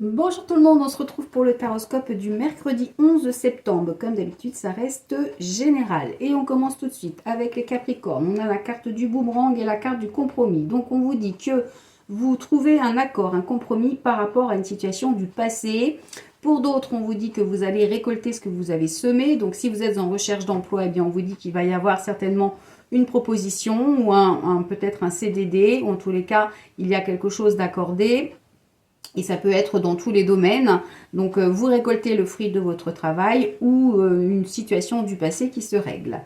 Bonjour tout le monde, on se retrouve pour le taroscope du mercredi 11 septembre. Comme d'habitude, ça reste général. Et on commence tout de suite avec les Capricornes. On a la carte du boomerang et la carte du compromis. Donc on vous dit que vous trouvez un accord, un compromis par rapport à une situation du passé. Pour d'autres, on vous dit que vous allez récolter ce que vous avez semé. Donc si vous êtes en recherche d'emploi, eh bien on vous dit qu'il va y avoir certainement une proposition ou peut-être un CDD. En tous les cas, il y a quelque chose d'accordé. Et ça peut être dans tous les domaines. Donc, vous récoltez le fruit de votre travail ou une situation du passé qui se règle.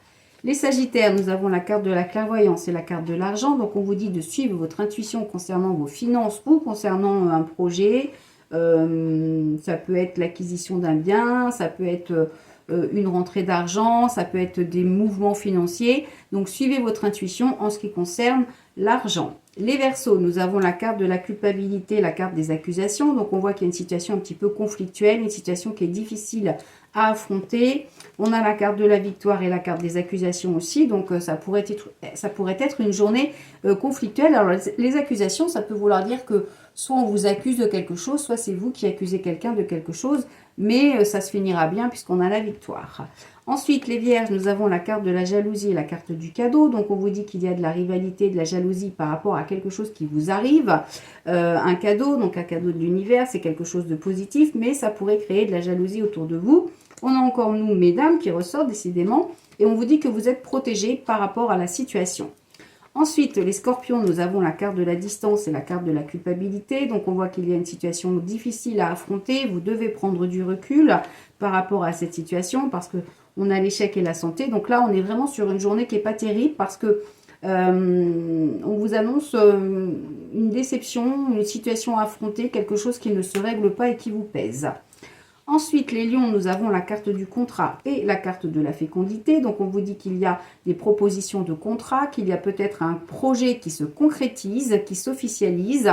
Les Sagittaires, nous avons la carte de la clairvoyance et la carte de l'argent. Donc, on vous dit de suivre votre intuition concernant vos finances ou concernant un projet. Ça peut être l'acquisition d'un bien, ça peut être une rentrée d'argent, ça peut être des mouvements financiers. Donc, suivez votre intuition en ce qui concerne l'argent. Les Verseaux, nous avons la carte de la culpabilité, la carte des accusations. Donc, on voit qu'il y a une situation un petit peu conflictuelle, une situation qui est difficile à affronter. On a la carte de la victoire et la carte des accusations aussi. Donc, ça pourrait être une journée conflictuelle. Alors, les accusations, ça peut vouloir dire que soit on vous accuse de quelque chose, soit c'est vous qui accusez quelqu'un de quelque chose. Mais ça se finira bien puisqu'on a la victoire. Ensuite, les Vierges, nous avons la carte de la jalousie et la carte du cadeau. Donc, on vous dit qu'il y a de la rivalité, de la jalousie par rapport à quelque chose qui vous arrive. Un cadeau, donc un cadeau de l'univers, c'est quelque chose de positif, mais ça pourrait créer de la jalousie autour de vous. On a encore nous, mesdames, qui ressort décidément. Et on vous dit que vous êtes protégés par rapport à la situation. Ensuite, les Scorpions, nous avons la carte de la distance et la carte de la culpabilité. Donc, on voit qu'il y a une situation difficile à affronter. Vous devez prendre du recul par rapport à cette situation parce que on a l'échec et la santé. Donc là, on est vraiment sur une journée qui n'est pas terrible parce que on vous annonce une déception, une situation à affronter, quelque chose qui ne se règle pas et qui vous pèse. Ensuite, les lions, nous avons la carte du contrat et la carte de la fécondité. Donc, on vous dit qu'il y a des propositions de contrat, qu'il y a peut-être un projet qui se concrétise, qui s'officialise.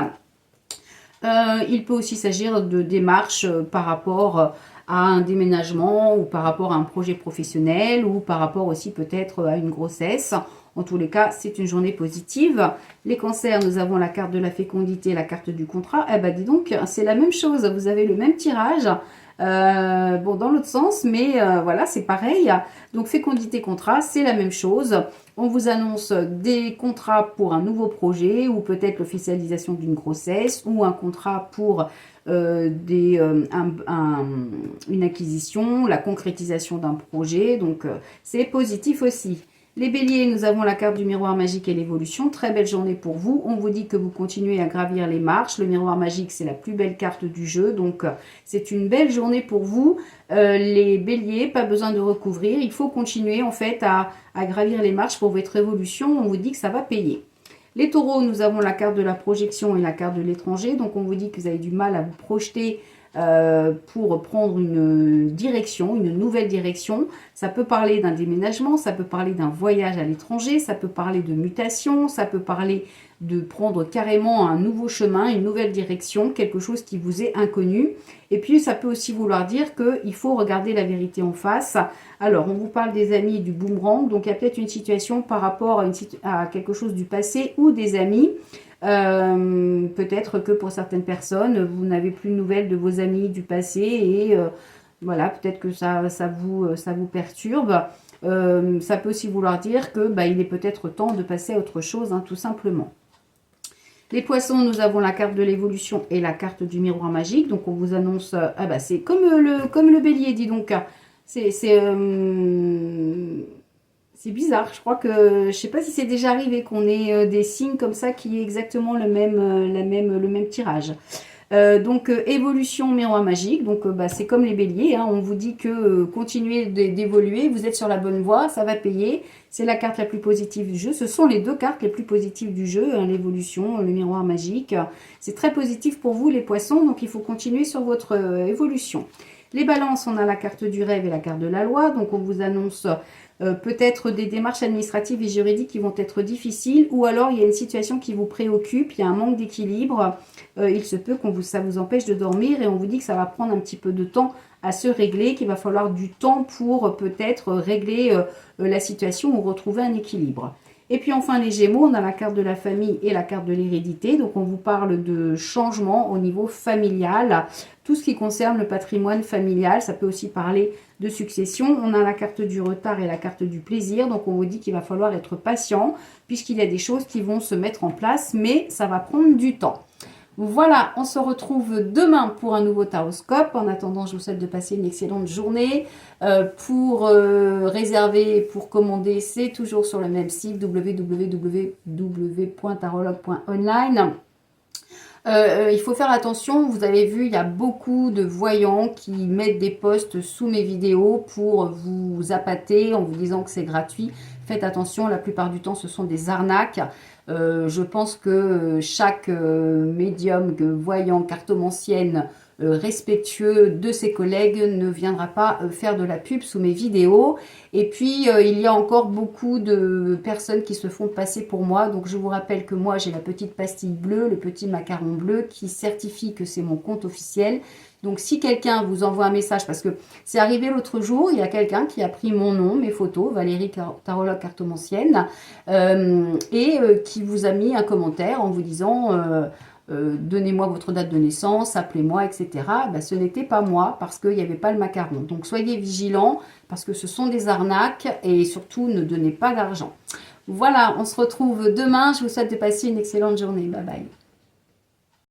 Il peut aussi s'agir de démarches par rapport à un déménagement ou par rapport à un projet professionnel ou par rapport aussi peut-être à une grossesse. En tous les cas, c'est une journée positive. Les cancers, nous avons la carte de la fécondité, la carte du contrat. Eh ben dis donc, c'est la même chose. Vous avez le même tirage. Bon, dans l'autre sens, mais voilà, c'est pareil. Donc, fécondité, contrat, c'est la même chose. On vous annonce des contrats pour un nouveau projet ou peut-être l'officialisation d'une grossesse ou un contrat pour une acquisition, la concrétisation d'un projet. Donc, c'est positif aussi. Les béliers, nous avons la carte du miroir magique et l'évolution. Très belle journée pour vous. On vous dit que vous continuez à gravir les marches. Le miroir magique, c'est la plus belle carte du jeu. Donc, c'est une belle journée pour vous. Les béliers, pas besoin de recouvrir. Il faut continuer en fait à gravir les marches pour votre évolution. On vous dit que ça va payer. Les taureaux, nous avons la carte de la projection et la carte de l'étranger. Donc, on vous dit que vous avez du mal à vous projeter pour prendre une direction, une nouvelle direction. Ça peut parler d'un déménagement, ça peut parler d'un voyage à l'étranger, ça peut parler de mutation, ça peut parler de prendre carrément un nouveau chemin, une nouvelle direction, quelque chose qui vous est inconnu. Et puis, ça peut aussi vouloir dire qu'il faut regarder la vérité en face. Alors, on vous parle des amis du boomerang, donc il y a peut-être une situation par rapport à quelque chose du passé ou des amis. Peut-être que pour certaines personnes, vous n'avez plus de nouvelles de vos amis du passé et voilà, peut-être que ça vous perturbe. Ça peut aussi vouloir dire que il est peut-être temps de passer à autre chose, hein, tout simplement. Les poissons, nous avons la carte de l'évolution et la carte du miroir magique. Donc, on vous annonce... c'est comme le bélier, dis donc. C'est bizarre. Je crois que... Je sais pas si c'est déjà arrivé qu'on ait des signes comme ça qui aient exactement le même tirage. Évolution miroir magique, donc c'est comme les béliers, hein, on vous dit que continuez d'évoluer, vous êtes sur la bonne voie, ça va payer, c'est la carte la plus positive du jeu, ce sont les deux cartes les plus positives du jeu, hein, l'évolution, le miroir magique, c'est très positif pour vous les poissons, donc il faut continuer sur votre évolution. Les balances, on a la carte du rêve et la carte de la loi, donc on vous annonce peut-être des démarches administratives et juridiques qui vont être difficiles, ou alors il y a une situation qui vous préoccupe, il y a un manque d'équilibre, il se peut que ça vous empêche de dormir et on vous dit que ça va prendre un petit peu de temps à se régler, qu'il va falloir du temps pour peut-être régler la situation ou retrouver un équilibre. Et puis enfin les Gémeaux, on a la carte de la famille et la carte de l'hérédité. Donc on vous parle de changement au niveau familial, tout ce qui concerne le patrimoine familial. Ça peut aussi parler de succession. On a la carte du retard et la carte du plaisir. Donc on vous dit qu'il va falloir être patient puisqu'il y a des choses qui vont se mettre en place, mais ça va prendre du temps. Voilà, on se retrouve demain pour un nouveau taroscope. En attendant, je vous souhaite de passer une excellente journée. Pour réserver, pour commander, c'est toujours sur le même site www.tarologue.online. Il faut faire attention, vous avez vu, il y a beaucoup de voyants qui mettent des posts sous mes vidéos pour vous appâter en vous disant que c'est gratuit. Faites attention, la plupart du temps, ce sont des arnaques. Je pense que chaque médium, voyant, cartomancienne, respectueux de ses collègues ne viendra pas faire de la pub sous mes vidéos. Et puis, il y a encore beaucoup de personnes qui se font passer pour moi. Donc, je vous rappelle que moi, j'ai la petite pastille bleue, le petit macaron bleu qui certifie que c'est mon compte officiel. Donc, si quelqu'un vous envoie un message, parce que c'est arrivé l'autre jour, il y a quelqu'un qui a pris mon nom, mes photos, Valérie Tarologue Cartomancienne, qui vous a mis un commentaire en vous disant donnez-moi votre date de naissance, appelez-moi, etc. Ben, ce n'était pas moi parce qu'il n'y avait pas le macaron. Donc, soyez vigilants parce que ce sont des arnaques et surtout, ne donnez pas d'argent. Voilà, on se retrouve demain. Je vous souhaite de passer une excellente journée. Bye bye.